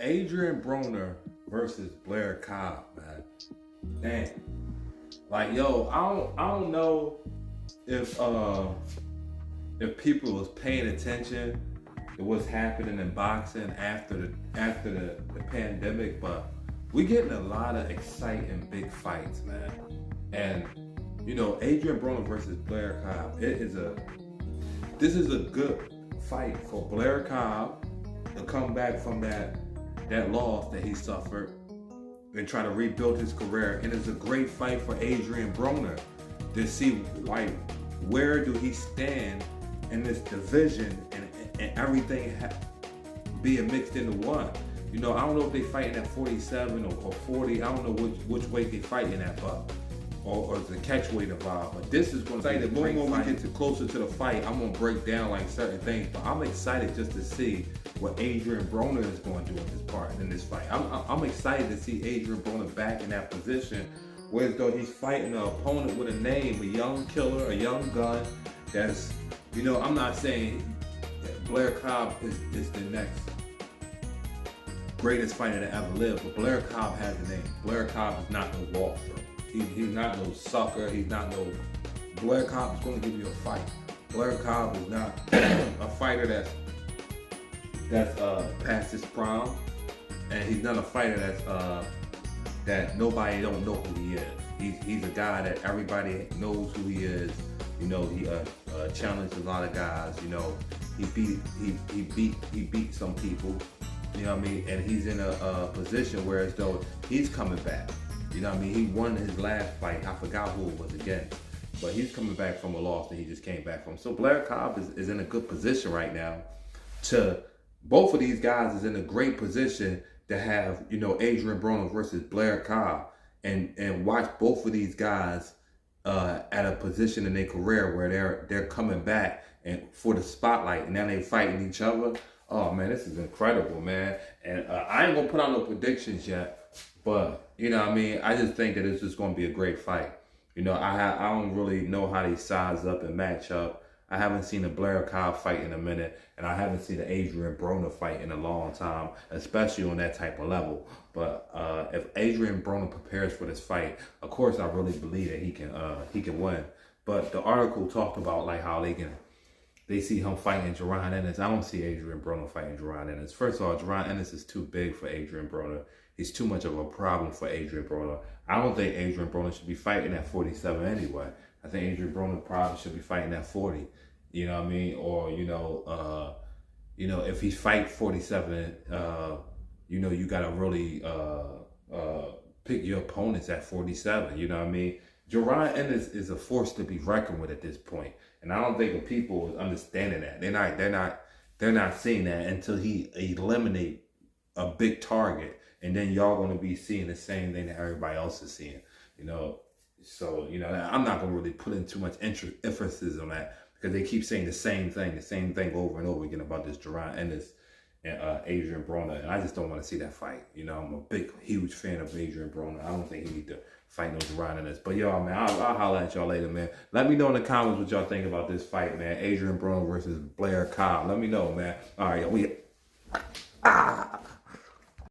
Adrien Broner versus Blair Cobbs, man. Damn. Like, yo, I don't know if people was paying attention to what's happening in boxing after the pandemic, but we getting a lot of exciting big fights, man. And you know, Adrien Broner versus Blair Cobbs. This is a good fight for Blair Cobbs to come back from that loss that he suffered and try to rebuild his career. And it's a great fight for Adrien Broner to see, like, where do he stand in this division and everything being mixed into one. You know, I don't know if they fighting at 47 or 40. I don't know which weight they fighting at, but or the catch weight involved. But this is going to be the great fight. When we get closer to the fight, I'm going to break down like certain things. But I'm excited just to see what Adrien Broner is going to do in this fight. I'm excited to see Adrien Broner back in that position, where as though he's fighting an opponent with a name, a young killer, a young gun. That's, you know, I'm not saying Blair Cobbs is the next greatest fighter to ever live, but Blair Cobbs has a name. Blair Cobbs is not no walker. He's not no sucker. He's not no. Blair Cobbs is going to give you a fight. Blair Cobbs is not a fighter that's past his prime, and he's not a fighter that nobody don't know who he is. He's a guy that everybody knows who he is. You know, he challenged a lot of guys. You know, he beat some people. You know what I mean? And he's in a position where as though he's coming back. You know what I mean? He won his last fight. I forgot who it was against. But he's coming back from a loss that he just came back from. So Blair Cobbs is in a good position right now. Both of these guys is in a great position to have, you know, Adrien Broner versus Blair Cobbs. And watch both of these guys at a position in their career where they're coming back and for the spotlight. And now they fighting each other. Oh, man, this is incredible, man. And I ain't going to put out no predictions yet. But, you know what I mean? I just think that it's just going to be a great fight. You know, I don't really know how they size up and match up. I haven't seen a Blair Cobbs fight in a minute. And I haven't seen an Adrien Broner fight in a long time, especially on that type of level. But if Adrien Broner prepares for this fight, of course, I really believe that he can win. But the article talked about like how they see him fighting Jerron Ennis. I don't see Adrien Broner fighting Jerron Ennis. First of all, Jerron Ennis is too big for Adrien Broner. He's too much of a problem for Adrien Broner. I don't think Adrien Broner should be fighting at 47 anyway. I think Adrien Broner probably should be fighting at 40. You know what I mean? Or, you know, if he fight 47, you know, you got to really pick your opponents at 47. You know what I mean? Jerron Ennis is a force to be reckoned with at this point. And I don't think the people is understanding that. They're not seeing that until he eliminate a big target. And then y'all going to be seeing the same thing that everybody else is seeing, you know. So, you know, I'm not going to really put in too much emphasis on that because they keep saying the same thing over and over again about this Jerron Ennis and Adrien Broner. And I just don't want to see that fight. You know, I'm a big, huge fan of Adrien Broner. I don't think he need to fight no Jerron Ennis. But y'all, man, I'll holler at y'all later, man. Let me know in the comments what y'all think about this fight, man. Adrien Broner versus Blair Cobbs. Let me know, man. All right,